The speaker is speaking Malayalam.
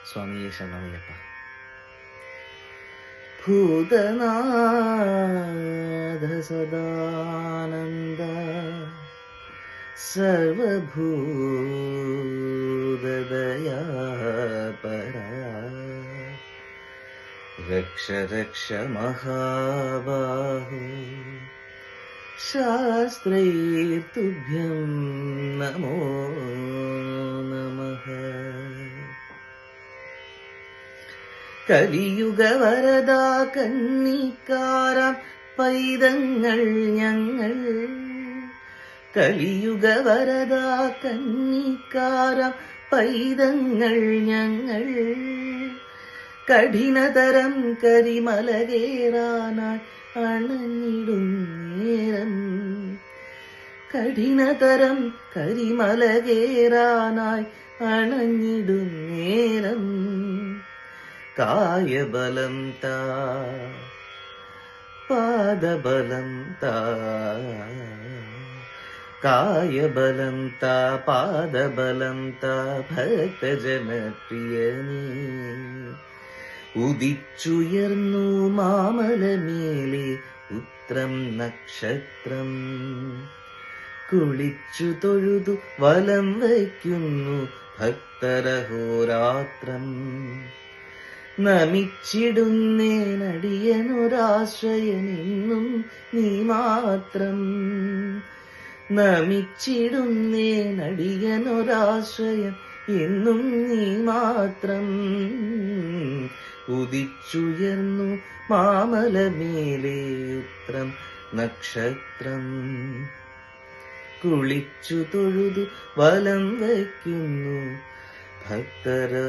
സ്വാമിയേ ശരണമയ്യപ്പ. ഭൂതനാഥ സദാനന്ദ സർവഭൂതദയാപര രക്ഷ രക്ഷ മഹാബാഹോ ശാസ്ത്രൈർതുഭ്യം നമോ നമഃ. കലിയുഗ വരദാ കന്നിക്കാരം പൈതങ്ങൾ ഞങ്ങൾ, കലിയുഗ വരദാ കന്നിക്കാരം പൈതങ്ങൾ ഞങ്ങൾ, കഠിനതരം കരിമല കേറാനായി അണഞ്ഞിടും നേരം, കഠിനതരം കരിമല കേറാനായി അണഞ്ഞിടും നേരം, കായബലം താ പാദബലം താ, കായബലം താ പാദബലം താ ഭക്തജനപ്രിയനേ. ഉദിച്ചുയർന്നു മാമലമേലെ ഉത്രം നക്ഷത്രം, കുളിച്ചു തൊഴുതു വലം വയ്ക്കുന്നു ഭക്തരഹോരാത്രം. നമിച്ചിടുന്നേനടിയനൊരാശ്രയനെന്നും നീ മാത്രം, നമിച്ചിടുന്നേനടിയനൊരാശ്രയം എന്നും നീ മാത്രം. ഉദിച്ചുയർന്നു മാമലമേലെ ഉത്രം നക്ഷത്രം, കുളിച്ചു തൊഴുതു വലം വയ്ക്കുന്നു ഭക്തരഹോരാത്രം.